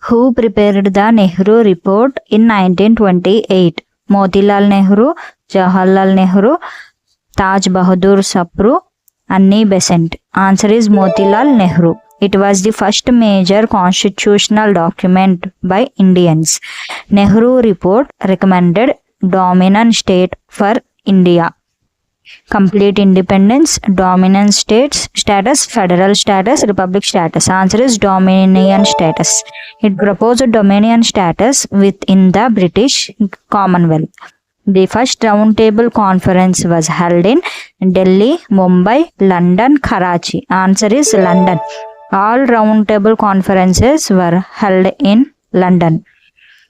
Who prepared the Nehru Report in 1928? Motilal Nehru, Jawaharlal Nehru, Taj Bahadur Sapru, Annie Besant. Answer is Motilal Nehru. It was the first major constitutional document by Indians. Nehru Report recommended dominant state for India. Complete independence, dominant status, federal status, republic status. Answer is dominion status. It proposed dominion status within the British Commonwealth. The first roundtable conference was held in Delhi, Mumbai, London, Karachi. Answer is London. All roundtable conferences were held in London.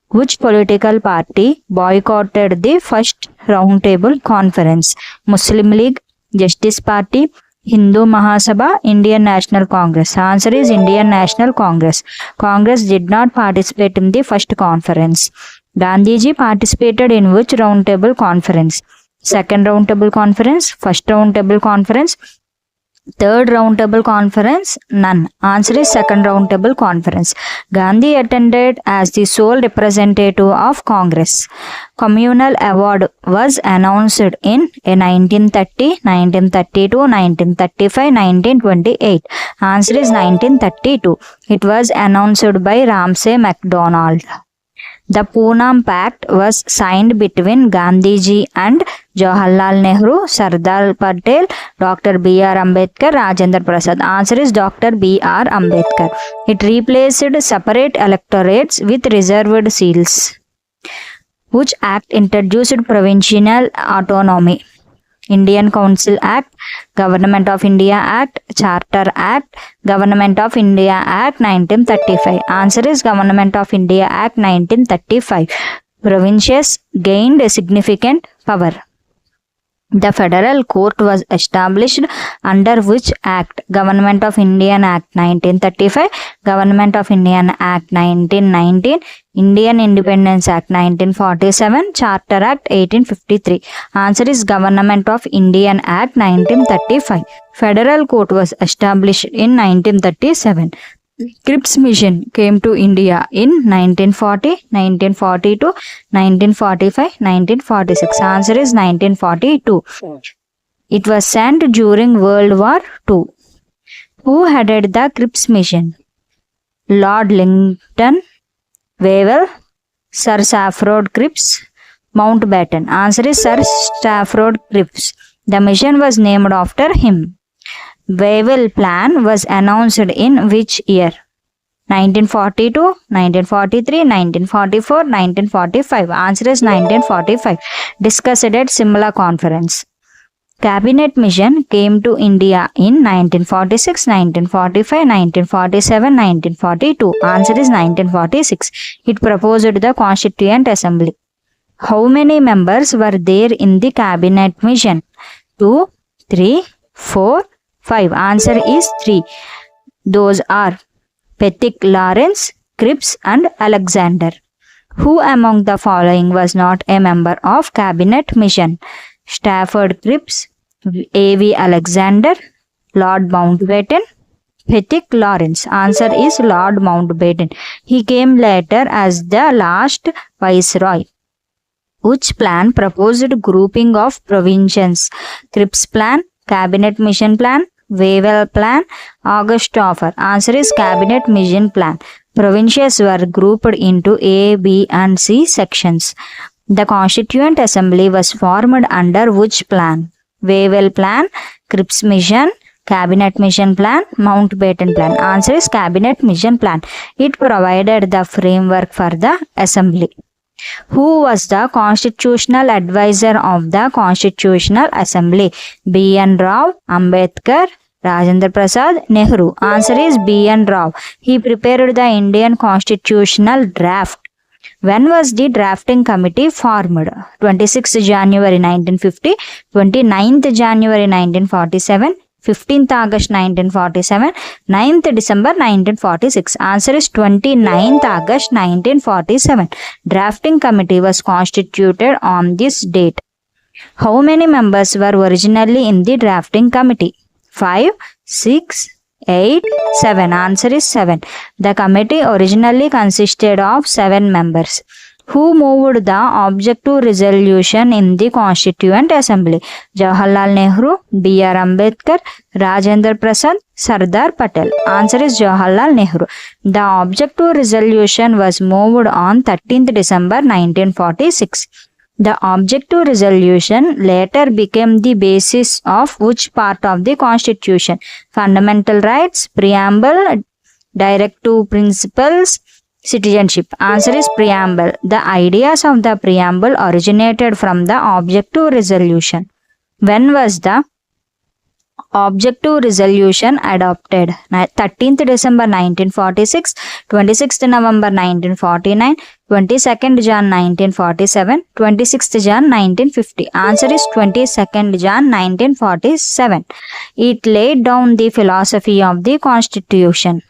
Which political party boycotted the first roundtable conference? Muslim League, Justice Party, Hindu Mahasabha, Indian National Congress. Answer is Indian National Congress. Congress did not participate in the first conference. Gandhiji participated in which roundtable conference? Second roundtable conference, first roundtable conference, third roundtable conference, none. Answer is second roundtable conference. Gandhi attended as the sole representative of Congress. Communal award was announced in 1930, 1932, 1935, 1928. Answer is 1932. It was announced by Ramsay MacDonald. The Poonam Pact was signed between Gandhiji and Jawaharlal Nehru, Sardar Patel, Dr. B.R. Ambedkar, Rajendra Prasad. Answer is Dr. B.R. Ambedkar. It replaced separate electorates with reserved seats. Which act introduced provincial autonomy? Indian Council Act, Government of India Act, Charter Act, Government of India Act 1935. Answer is Government of India Act 1935. Provinces gained significant power. The Federal Court was established under which Act? Government of Indian Act 1935, Government of Indian Act 1919, Indian Independence Act 1947, Charter Act 1853. Answer is Government of Indian Act 1935. Federal Court was established in 1937. Cripps Mission came to India in 1940, 1942, 1945, 1946. Answer is 1942. It was sent during World War II. Who headed the Cripps Mission? Lord Lytton, Wavell, Sir Stafford Cripps, Mountbatten. Answer is Sir Stafford Cripps. The mission was named after him. Wavell Plan was announced in which year? 1942, 1943, 1944, 1945. Answer is 1945. Discussed at Simla Conference. Cabinet Mission came to India in 1946, 1945, 1947, 1942. Answer is 1946. It proposed the Constituent Assembly. How many members were there in the Cabinet Mission? 2, 3, 4, 5. Answer is 3. Those are Pethick, Lawrence, Cripps and Alexander. Who among the following was not a member of Cabinet Mission? Stafford Cripps, A.V. Alexander, Lord Mountbatten, Pethick, Lawrence. Answer is Lord Mountbatten. He came later as the last Viceroy. Which plan proposed grouping of provisions? Cripps Plan, Cabinet Mission Plan, Wavell Plan, August Offer. Answer is Cabinet Mission Plan. Provinces were grouped into A, B and C sections. The Constituent Assembly was formed under which plan? Wavell Plan, Cripps Mission, Cabinet Mission Plan, Mountbatten Plan. Answer is Cabinet Mission Plan. It provided the framework for the Assembly. Who was the constitutional advisor of the Constitutional Assembly? B.N. Rao, Ambedkar, Rajendra Prasad, Nehru. Answer is B.N. Rao. He prepared the Indian constitutional draft. When was the drafting committee formed? 26 January 1950, 29th January 1947, 15th August 1947, 9th December 1946. Answer is 29th August 1947. Drafting committee was constituted on this date. How many members were originally in the drafting committee? 5, 6, 8, 7. Answer is 7. The committee originally consisted of 7 members. Who moved the objective resolution in the Constituent Assembly? Jawaharlal Nehru, B.R. Ambedkar, Rajendra Prasad, Sardar Patel. Answer is Jawaharlal Nehru. The objective resolution was moved on 13th December 1946. The objective resolution later became the basis of which part of the Constitution? Fundamental rights, preamble, directive principles, citizenship. Answer is preamble. The ideas of the preamble originated from the objective resolution. When was the objective resolution adopted? 13th December 1946, 26th November 1949, 22nd Jan 1947, 26th Jan 1950. Answer is 22nd Jan 1947. It laid down the philosophy of the Constitution.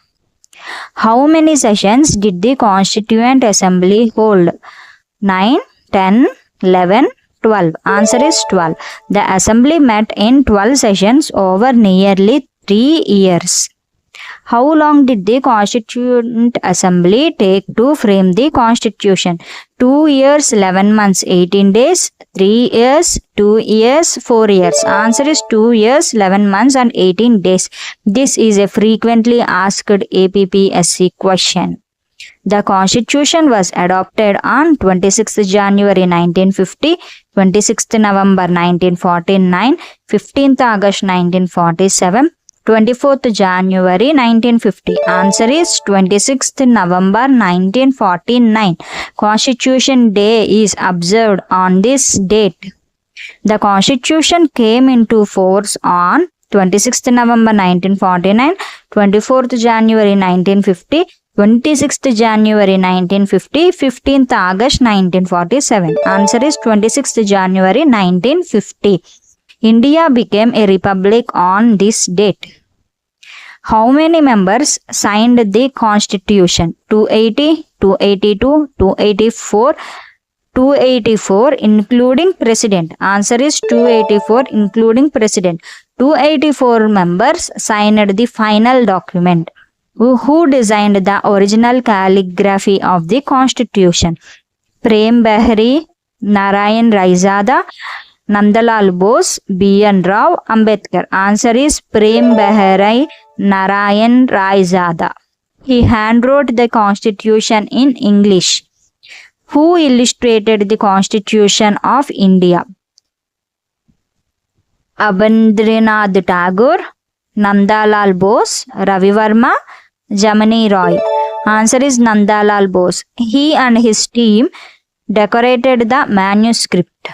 How many sessions did the Constituent Assembly hold? 9, 10, 11, 12. Answer is 12. The assembly met in 12 sessions over nearly 3 years. How long did the Constituent Assembly take to frame the Constitution? 2 years, 11 months, 18 days, 3 years, 2 years, 4 years. Answer is 2 years, 11 months and 18 days. This is a frequently asked APPSC question. The Constitution was adopted on 26th January 1950, 26th November 1949, 15th August 1947, 24th January 1950. Answer is 26th November 1949. Constitution Day is observed on this date. The Constitution came into force on 26th November 1949, 24th January 1950, 26th January 1950, 15th August 1947. Answer is 26th January 1950. India became a republic on this date. How many members signed the Constitution? 280, 282, 284, 284 including President. Answer is 284 including President. 284 members signed the final document. Who designed the original calligraphy of the Constitution? Prem Behari, Narayan Raizada, Nandalal Bose, B.N. Rao, Ambedkar. Answer is Prem Behari Narayan Raizada. He handwrote the Constitution in English. Who illustrated the Constitution of India? Abhindranath Tagore, Nandalal Bose, Ravi Verma, Jamini Roy. Answer is Nandalal Bose. He and his team decorated the manuscript.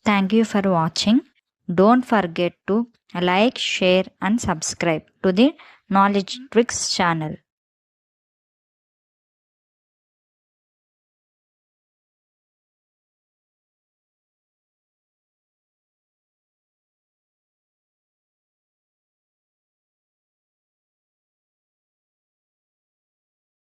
Thank you for watching. Don't forget to like, share and subscribe to the Knowledge Tricks channel.